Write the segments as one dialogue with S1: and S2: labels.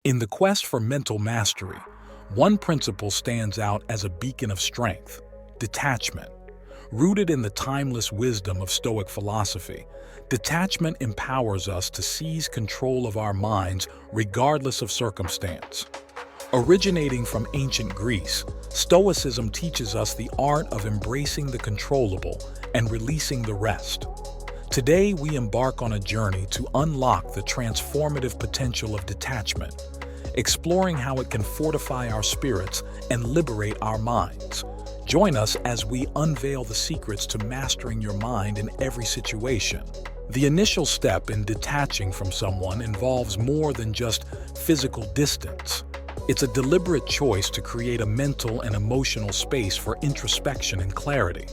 S1: In the quest for mental mastery, one principle stands out as a beacon of strength: detachment. Rooted in the timeless wisdom of Stoic philosophy, detachment empowers us to seize control of our minds regardless of circumstance. Originating from ancient Greece, Stoicism teaches us the art of embracing the controllable and releasing the rest. Today, we embark on a journey to unlock the transformative potential of detachment, exploring how it can fortify our spirits and liberate our minds. Join us as we unveil the secrets to mastering your mind in every situation. The initial step in detaching from someone involves more than just physical distance. It's a deliberate choice to create a mental and emotional space for introspection and clarity.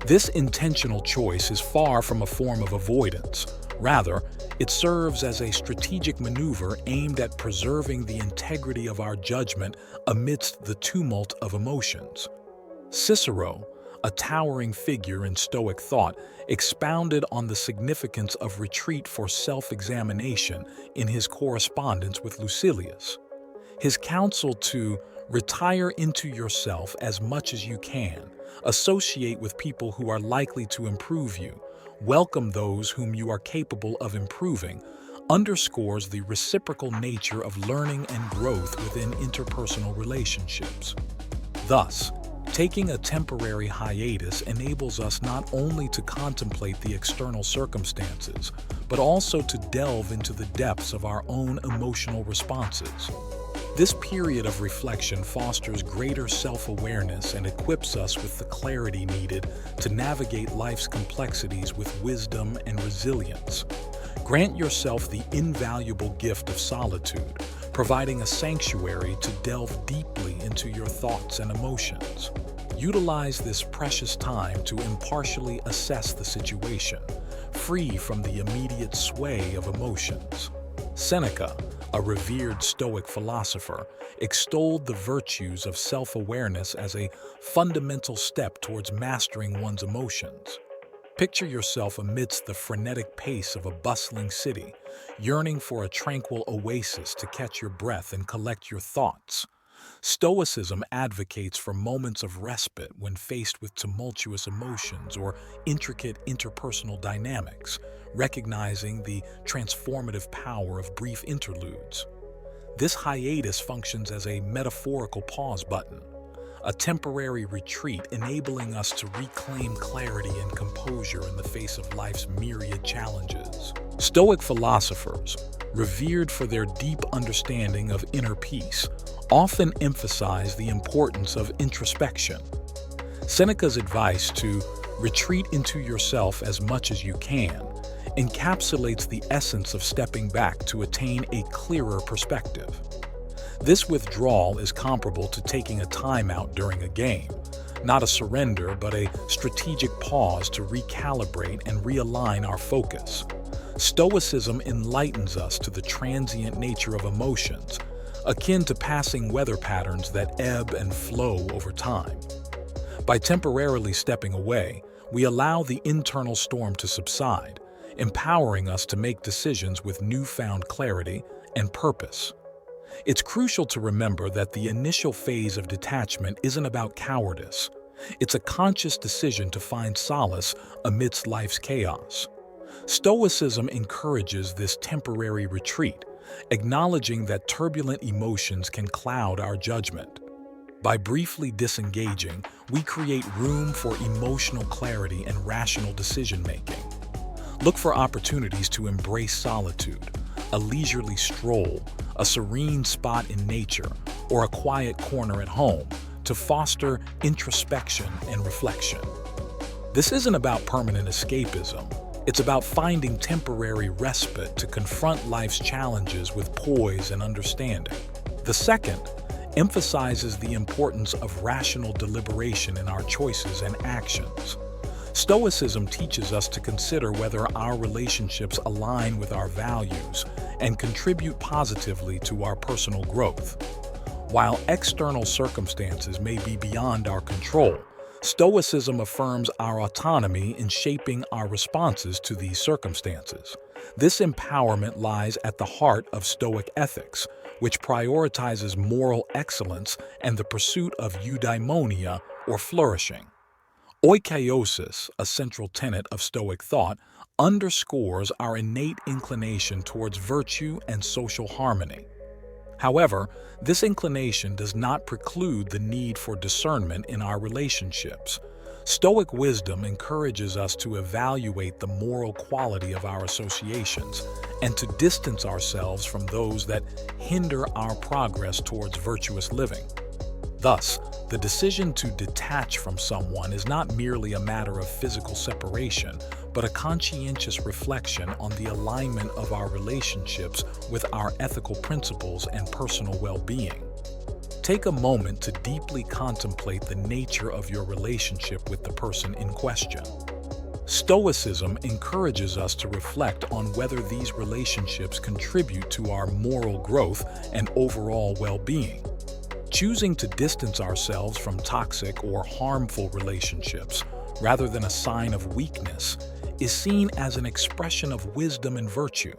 S1: This intentional choice is far from a form of avoidance. Rather, it serves as a strategic maneuver aimed at preserving the integrity of our judgment amidst the tumult of emotions. Cicero, a towering figure in Stoic thought, expounded on the significance of retreat for self-examination in his correspondence with Lucilius. His counsel to retire into yourself as much as you can, associate with people who are likely to improve you, welcome those whom you are capable of improving, underscores the reciprocal nature of learning and growth within interpersonal relationships. Thus, taking a temporary hiatus enables us not only to contemplate the external circumstances, but also to delve into the depths of our own emotional responses. This period of reflection fosters greater self-awareness and equips us with the clarity needed to navigate life's complexities with wisdom and resilience. Grant yourself the invaluable gift of solitude, providing a sanctuary to delve deeply into your thoughts and emotions. Utilize this precious time to impartially assess the situation, free from the immediate sway of emotions. Seneca, a revered Stoic philosopher, extolled the virtues of self-awareness as a fundamental step towards mastering one's emotions. Picture yourself amidst the frenetic pace of a bustling city, yearning for a tranquil oasis to catch your breath and collect your thoughts. Stoicism advocates for moments of respite when faced with tumultuous emotions or intricate interpersonal dynamics, recognizing the transformative power of brief interludes. This hiatus functions as a metaphorical pause button, a temporary retreat enabling us to reclaim clarity and composure in the face of life's myriad challenges. Stoic philosophers, revered for their deep understanding of inner peace, often emphasize the importance of introspection. Seneca's advice to retreat into yourself as much as you can encapsulates the essence of stepping back to attain a clearer perspective. This withdrawal is comparable to taking a timeout during a game, not a surrender but a strategic pause to recalibrate and realign our focus. Stoicism enlightens us to the transient nature of emotions, akin to passing weather patterns that ebb and flow over time. By temporarily stepping away, we allow the internal storm to subside, empowering us to make decisions with newfound clarity and purpose. It's crucial to remember that the initial phase of detachment isn't about cowardice. It's a conscious decision to find solace amidst life's chaos. Stoicism encourages this temporary retreat, acknowledging that turbulent emotions can cloud our judgment. By briefly disengaging, we create room for emotional clarity and rational decision-making. Look for opportunities to embrace solitude, a leisurely stroll, a serene spot in nature, or a quiet corner at home to foster introspection and reflection. This isn't about permanent escapism. It's about finding temporary respite to confront life's challenges with poise and understanding. The second emphasizes the importance of rational deliberation in our choices and actions. Stoicism teaches us to consider whether our relationships align with our values and contribute positively to our personal growth. While external circumstances may be beyond our control, Stoicism affirms our autonomy in shaping our responses to these circumstances. This empowerment lies at the heart of Stoic ethics, which prioritizes moral excellence and the pursuit of eudaimonia, or flourishing. Oikeiosis, a central tenet of Stoic thought, underscores our innate inclination towards virtue and social harmony. However, this inclination does not preclude the need for discernment in our relationships. Stoic wisdom encourages us to evaluate the moral quality of our associations and to distance ourselves from those that hinder our progress towards virtuous living. Thus, the decision to detach from someone is not merely a matter of physical separation, but a conscientious reflection on the alignment of our relationships with our ethical principles and personal well-being. Take a moment to deeply contemplate the nature of your relationship with the person in question. Stoicism encourages us to reflect on whether these relationships contribute to our moral growth and overall well-being. Choosing to distance ourselves from toxic or harmful relationships, rather than a sign of weakness, is seen as an expression of wisdom and virtue.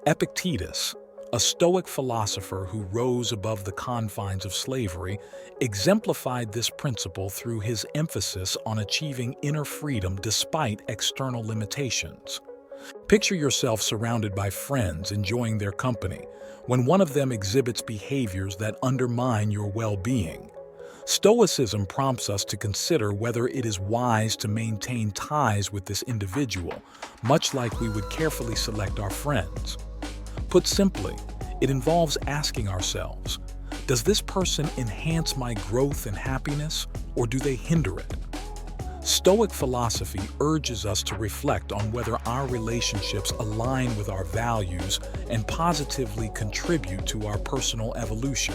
S1: Epictetus, a Stoic philosopher who rose above the confines of slavery, exemplified this principle through his emphasis on achieving inner freedom despite external limitations. Picture yourself surrounded by friends enjoying their company, when one of them exhibits behaviors that undermine your well-being. Stoicism prompts us to consider whether it is wise to maintain ties with this individual, much like we would carefully select our friends. Put simply, it involves asking ourselves, does this person enhance my growth and happiness, or do they hinder it? Stoic philosophy urges us to reflect on whether our relationships align with our values and positively contribute to our personal evolution.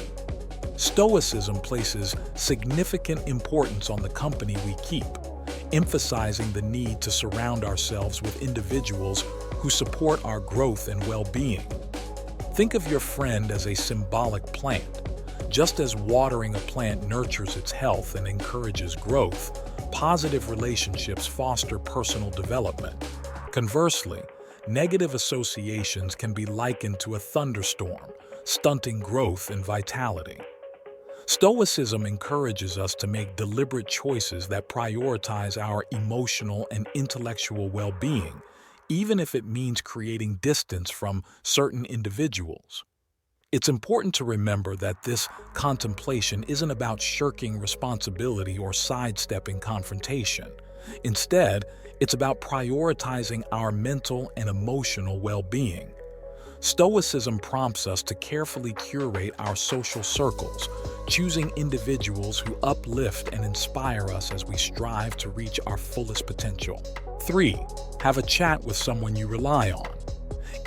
S1: Stoicism places significant importance on the company we keep, emphasizing the need to surround ourselves with individuals who support our growth and well-being. Think of your friend as a symbolic plant. Just as watering a plant nurtures its health and encourages growth, positive relationships foster personal development. Conversely, negative associations can be likened to a thunderstorm, stunting growth and vitality. Stoicism encourages us to make deliberate choices that prioritize our emotional and intellectual well-being, even if it means creating distance from certain individuals. It's important to remember that this contemplation isn't about shirking responsibility or sidestepping confrontation. Instead, it's about prioritizing our mental and emotional well-being. Stoicism prompts us to carefully curate our social circles, choosing individuals who uplift and inspire us as we strive to reach our fullest potential. 3. Have a chat with someone you rely on.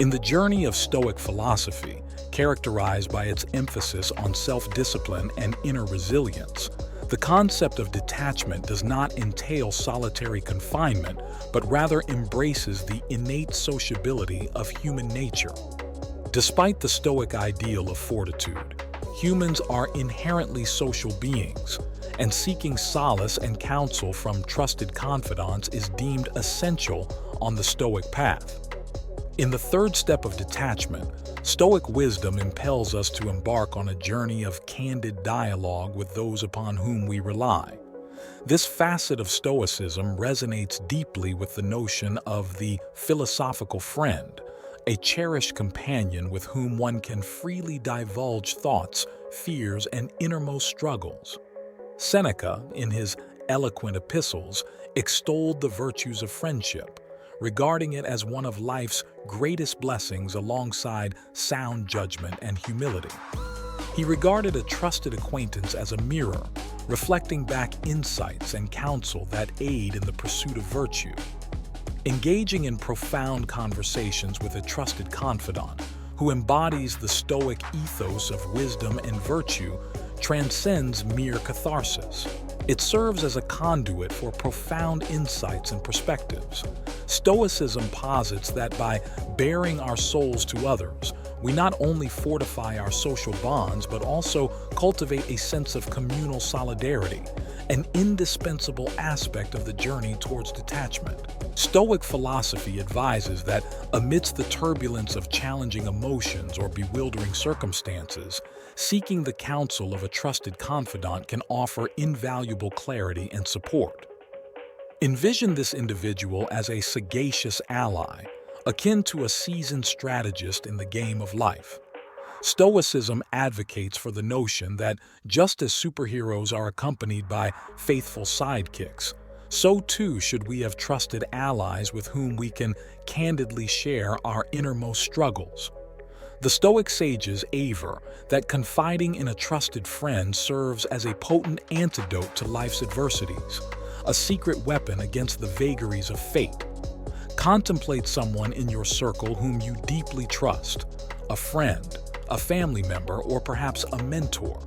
S1: In the journey of Stoic philosophy, characterized by its emphasis on self-discipline and inner resilience, the concept of detachment does not entail solitary confinement, but rather embraces the innate sociability of human nature. Despite the Stoic ideal of fortitude, humans are inherently social beings, and seeking solace and counsel from trusted confidants is deemed essential on the Stoic path. In the third step of detachment, Stoic wisdom impels us to embark on a journey of candid dialogue with those upon whom we rely. This facet of Stoicism resonates deeply with the notion of the philosophical friend, a cherished companion with whom one can freely divulge thoughts, fears, and innermost struggles. Seneca, in his eloquent epistles, extolled the virtues of friendship, regarding it as one of life's greatest blessings alongside sound judgment and humility. He regarded a trusted acquaintance as a mirror, reflecting back insights and counsel that aid in the pursuit of virtue. Engaging in profound conversations with a trusted confidant who embodies the Stoic ethos of wisdom and virtue transcends mere catharsis. It serves as a conduit for profound insights and perspectives. Stoicism posits that by baring our souls to others, we not only fortify our social bonds, but also cultivate a sense of communal solidarity, an indispensable aspect of the journey towards detachment. Stoic philosophy advises that amidst the turbulence of challenging emotions or bewildering circumstances, seeking the counsel of a trusted confidant can offer invaluable clarity and support. Envision this individual as a sagacious ally, akin to a seasoned strategist in the game of life. Stoicism advocates for the notion that just as superheroes are accompanied by faithful sidekicks, so too should we have trusted allies with whom we can candidly share our innermost struggles. The Stoic sages aver that confiding in a trusted friend serves as a potent antidote to life's adversities, a secret weapon against the vagaries of fate. Contemplate someone in your circle whom you deeply trust, a friend, a family member, or perhaps a mentor.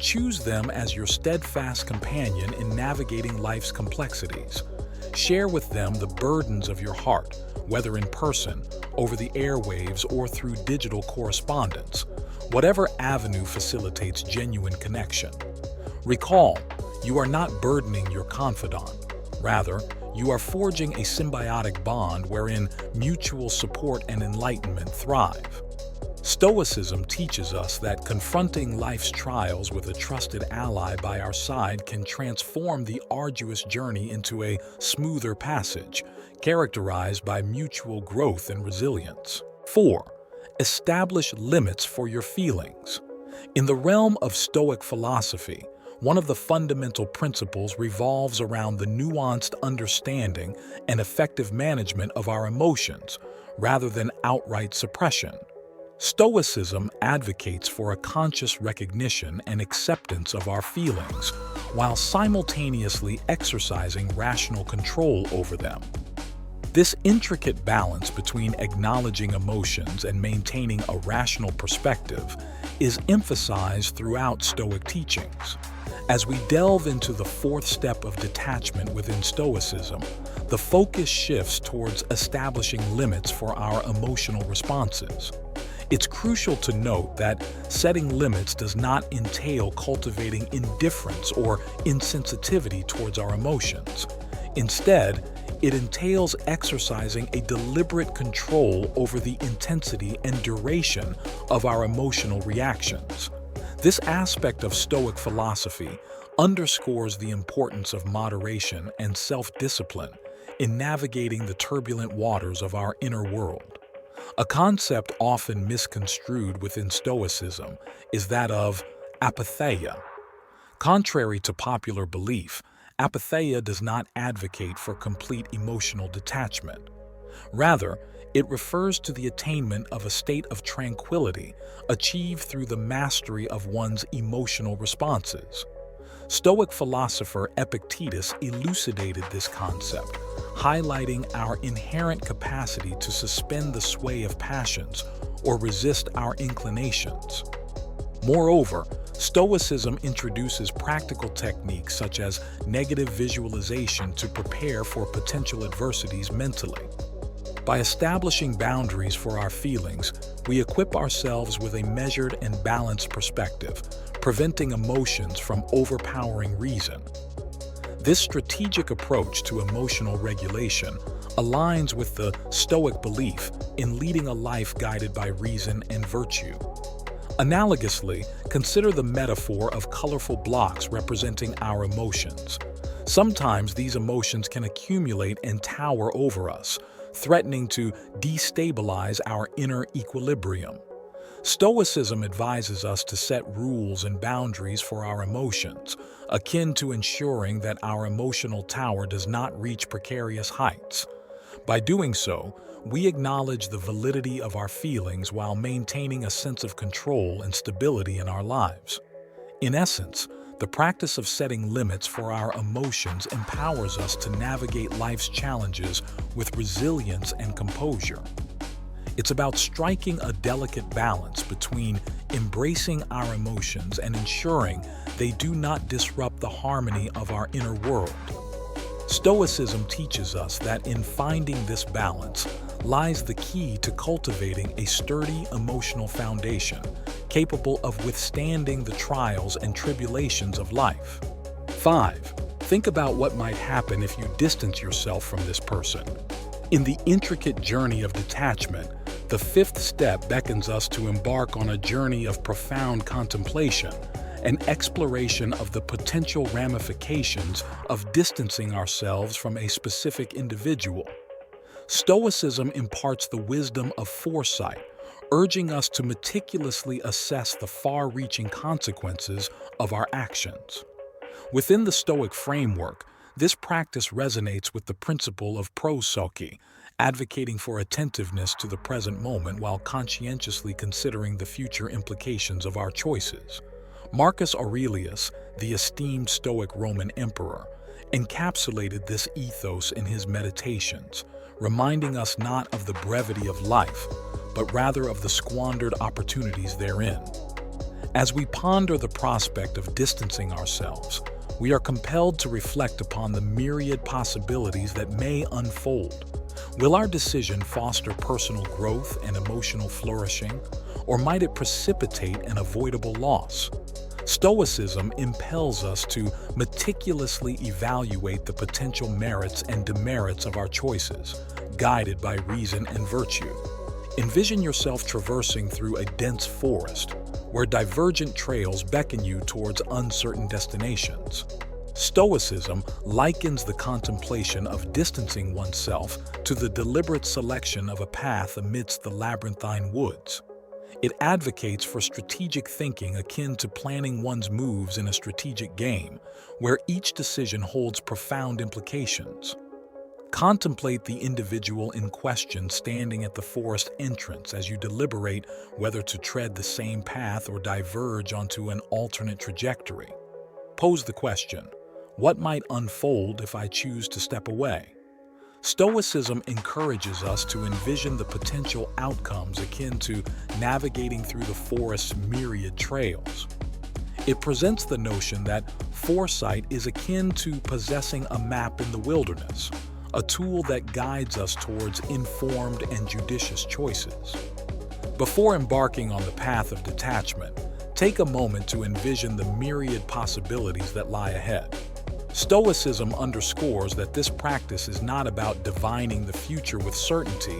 S1: Choose them as your steadfast companion in navigating life's complexities. Share with them the burdens of your heart, whether in person, over the airwaves, or through digital correspondence. Whatever avenue facilitates genuine connection. Recall, you are not burdening your confidant. Rather, you are forging a symbiotic bond wherein mutual support and enlightenment thrive. Stoicism teaches us that confronting life's trials with a trusted ally by our side can transform the arduous journey into a smoother passage, characterized by mutual growth and resilience. 4. Establish limits for your feelings. In the realm of Stoic philosophy, one of the fundamental principles revolves around the nuanced understanding and effective management of our emotions, rather than outright suppression. Stoicism advocates for a conscious recognition and acceptance of our feelings, while simultaneously exercising rational control over them. This intricate balance between acknowledging emotions and maintaining a rational perspective is emphasized throughout Stoic teachings. As we delve into the fourth step of detachment within Stoicism, the focus shifts towards establishing limits for our emotional responses. It's crucial to note that setting limits does not entail cultivating indifference or insensitivity towards our emotions. Instead, it entails exercising a deliberate control over the intensity and duration of our emotional reactions. This aspect of Stoic philosophy underscores the importance of moderation and self-discipline in navigating the turbulent waters of our inner world. A concept often misconstrued within Stoicism is that of apatheia. Contrary to popular belief, apatheia does not advocate for complete emotional detachment. Rather, it refers to the attainment of a state of tranquility achieved through the mastery of one's emotional responses. Stoic philosopher Epictetus elucidated this concept, highlighting our inherent capacity to suspend the sway of passions or resist our inclinations. Moreover, Stoicism introduces practical techniques such as negative visualization to prepare for potential adversities mentally. By establishing boundaries for our feelings, we equip ourselves with a measured and balanced perspective, preventing emotions from overpowering reason. This strategic approach to emotional regulation aligns with the Stoic belief in leading a life guided by reason and virtue. Analogously, consider the metaphor of colorful blocks representing our emotions. Sometimes these emotions can accumulate and tower over us, threatening to destabilize our inner equilibrium. Stoicism advises us to set rules and boundaries for our emotions, akin to ensuring that our emotional tower does not reach precarious heights. By doing so, we acknowledge the validity of our feelings while maintaining a sense of control and stability in our lives. In essence, the practice of setting limits for our emotions empowers us to navigate life's challenges with resilience and composure. It's about striking a delicate balance between embracing our emotions and ensuring they do not disrupt the harmony of our inner world. Stoicism teaches us that in finding this balance, lies the key to cultivating a sturdy emotional foundation capable of withstanding the trials and tribulations of life. 5. Think about what might happen if you distance yourself from this person. In the intricate journey of detachment, the fifth step beckons us to embark on a journey of profound contemplation, an exploration of the potential ramifications of distancing ourselves from a specific individual. Stoicism imparts the wisdom of foresight, urging us to meticulously assess the far-reaching consequences of our actions. Within the Stoic framework, this practice resonates with the principle of prosophy, advocating for attentiveness to the present moment while conscientiously considering the future implications of our choices. Marcus Aurelius, the esteemed Stoic Roman emperor, encapsulated this ethos in his Meditations, reminding us not of the brevity of life, but rather of the squandered opportunities therein. As we ponder the prospect of distancing ourselves, we are compelled to reflect upon the myriad possibilities that may unfold. Will our decision foster personal growth and emotional flourishing, or might it precipitate an avoidable loss? Stoicism impels us to meticulously evaluate the potential merits and demerits of our choices, guided by reason and virtue. Envision yourself traversing through a dense forest, where divergent trails beckon you towards uncertain destinations. Stoicism likens the contemplation of distancing oneself to the deliberate selection of a path amidst the labyrinthine woods. It advocates for strategic thinking akin to planning one's moves in a strategic game, where each decision holds profound implications. Contemplate the individual in question standing at the forest entrance as you deliberate whether to tread the same path or diverge onto an alternate trajectory. Pose the question, what might unfold if I choose to step away? Stoicism encourages us to envision the potential outcomes akin to navigating through the forest's myriad trails. It presents the notion that foresight is akin to possessing a map in the wilderness, a tool that guides us towards informed and judicious choices. Before embarking on the path of detachment, take a moment to envision the myriad possibilities that lie ahead. Stoicism underscores that this practice is not about divining the future with certainty,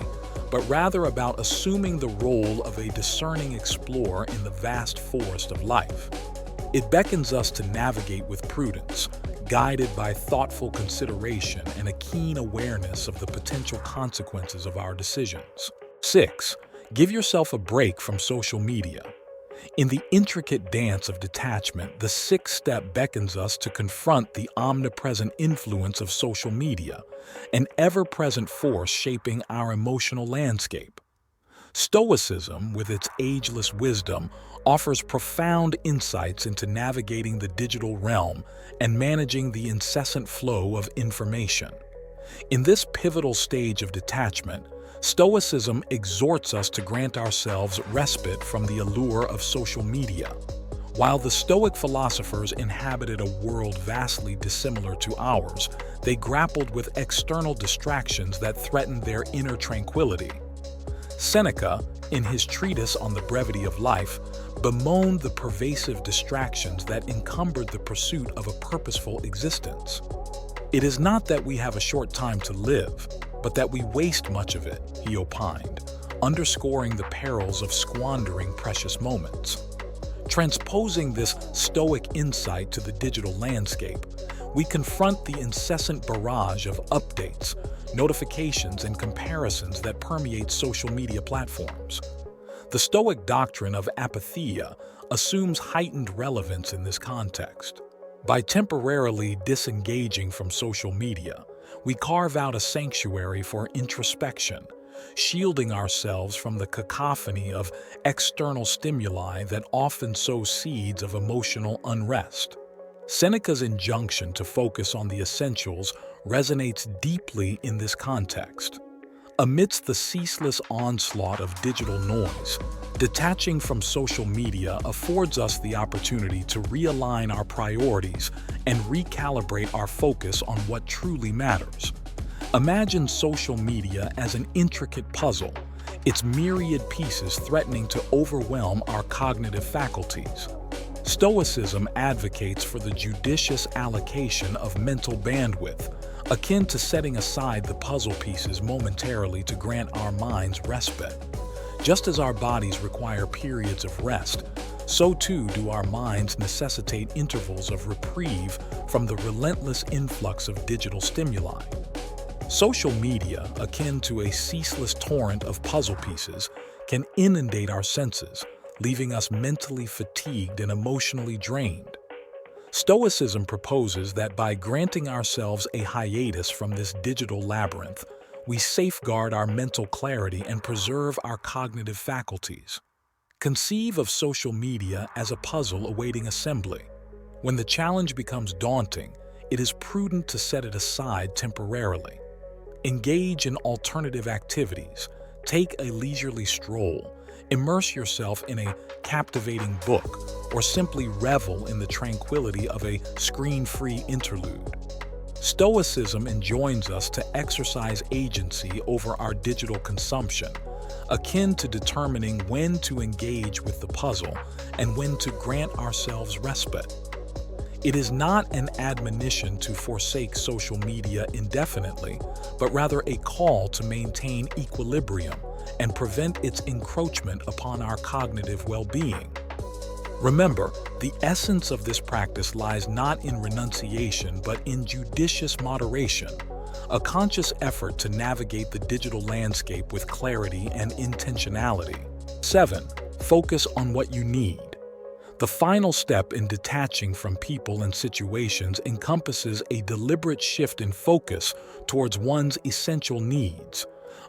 S1: but rather about assuming the role of a discerning explorer in the vast forest of life. It beckons us to navigate with prudence, guided by thoughtful consideration and a keen awareness of the potential consequences of our decisions. 6. Give yourself a break from social media. In the intricate dance of detachment, the sixth step beckons us to confront the omnipresent influence of social media, an ever-present force shaping our emotional landscape. Stoicism, with its ageless wisdom, offers profound insights into navigating the digital realm and managing the incessant flow of information. In this pivotal stage of detachment, Stoicism exhorts us to grant ourselves respite from the allure of social media. While the Stoic philosophers inhabited a world vastly dissimilar to ours, they grappled with external distractions that threatened their inner tranquility. Seneca, in his treatise on the brevity of life, bemoaned the pervasive distractions that encumbered the pursuit of a purposeful existence. It is not that we have a short time to live, but that we waste much of it, he opined, underscoring the perils of squandering precious moments. Transposing this Stoic insight to the digital landscape, we confront the incessant barrage of updates, notifications, and comparisons that permeate social media platforms. The Stoic doctrine of apatheia assumes heightened relevance in this context. By temporarily disengaging from social media, we carve out a sanctuary for introspection, shielding ourselves from the cacophony of external stimuli that often sow seeds of emotional unrest. Seneca's injunction to focus on the essentials resonates deeply in this context. Amidst the ceaseless onslaught of digital noise, detaching from social media affords us the opportunity to realign our priorities and recalibrate our focus on what truly matters. Imagine social media as an intricate puzzle, its myriad pieces threatening to overwhelm our cognitive faculties. Stoicism advocates for the judicious allocation of mental bandwidth, akin to setting aside the puzzle pieces momentarily to grant our minds respite. Just as our bodies require periods of rest, so too do our minds necessitate intervals of reprieve from the relentless influx of digital stimuli. Social media, akin to a ceaseless torrent of puzzle pieces, can inundate our senses, leaving us mentally fatigued and emotionally drained. Stoicism proposes that by granting ourselves a hiatus from this digital labyrinth, we safeguard our mental clarity and preserve our cognitive faculties. Conceive of social media as a puzzle awaiting assembly. When the challenge becomes daunting, it is prudent to set it aside temporarily. Engage in alternative activities, take a leisurely stroll, immerse yourself in a captivating book, or simply revel in the tranquility of a screen-free interlude. Stoicism enjoins us to exercise agency over our digital consumption, akin to determining when to engage with the puzzle and when to grant ourselves respite. It is not an admonition to forsake social media indefinitely, but rather a call to maintain equilibrium and prevent its encroachment upon our cognitive well-being. Remember, the essence of this practice lies not in renunciation but in judicious moderation, a conscious effort to navigate the digital landscape with clarity and intentionality. 7. Focus on what you need. The final step in detaching from people and situations encompasses a deliberate shift in focus towards one's essential needs,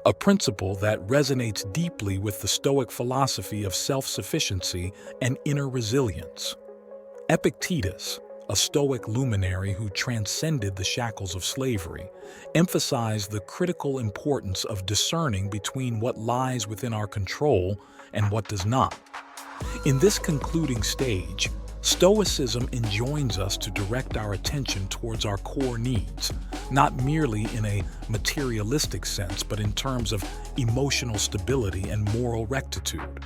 S1: a principle that resonates deeply with the Stoic philosophy of self-sufficiency and inner resilience. Epictetus, a Stoic luminary who transcended the shackles of slavery, emphasized the critical importance of discerning between what lies within our control and what does not. In this concluding stage, Stoicism enjoins us to direct our attention towards our core needs, not merely in a materialistic sense, but in terms of emotional stability and moral rectitude.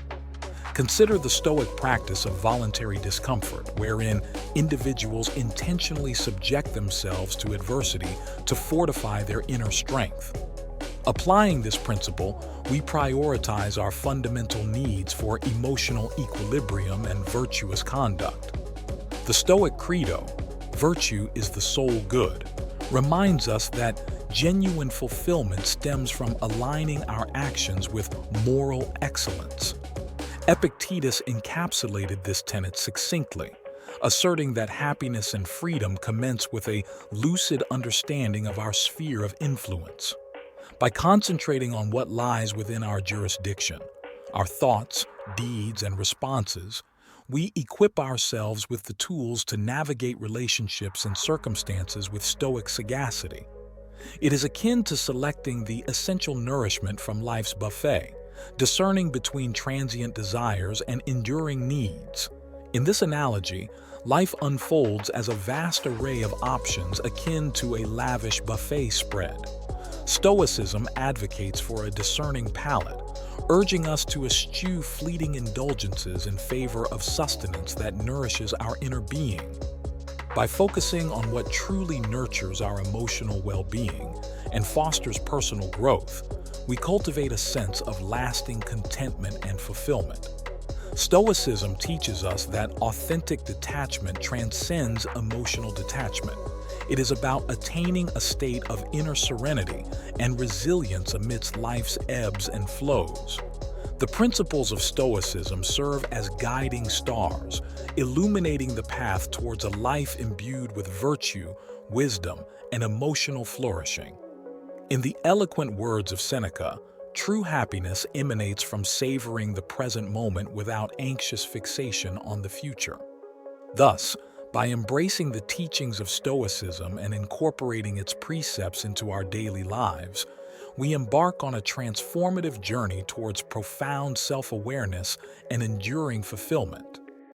S1: Consider the Stoic practice of voluntary discomfort, wherein individuals intentionally subject themselves to adversity to fortify their inner strength. Applying this principle, we prioritize our fundamental needs for emotional equilibrium and virtuous conduct. The Stoic credo, "Virtue is the sole good," reminds us that genuine fulfillment stems from aligning our actions with moral excellence. Epictetus encapsulated this tenet succinctly, asserting that happiness and freedom commence with a lucid understanding of our sphere of influence. By concentrating on what lies within our jurisdiction, our thoughts, deeds, and responses, we equip ourselves with the tools to navigate relationships and circumstances with Stoic sagacity. It is akin to selecting the essential nourishment from life's buffet, discerning between transient desires and enduring needs. In this analogy, life unfolds as a vast array of options akin to a lavish buffet spread. Stoicism advocates for a discerning palate, urging us to eschew fleeting indulgences in favor of sustenance that nourishes our inner being. By focusing on what truly nurtures our emotional well-being and fosters personal growth, we cultivate a sense of lasting contentment and fulfillment. Stoicism teaches us that authentic detachment transcends emotional detachment. It is about attaining a state of inner serenity and resilience amidst life's ebbs and flows. The principles of Stoicism serve as guiding stars, illuminating the path towards a life imbued with virtue, wisdom, and emotional flourishing. In the eloquent words of Seneca, true happiness emanates from savoring the present moment without anxious fixation on the future. Thus, by embracing the teachings of Stoicism and incorporating its precepts into our daily lives, we embark on a transformative journey towards profound self-awareness and enduring fulfillment.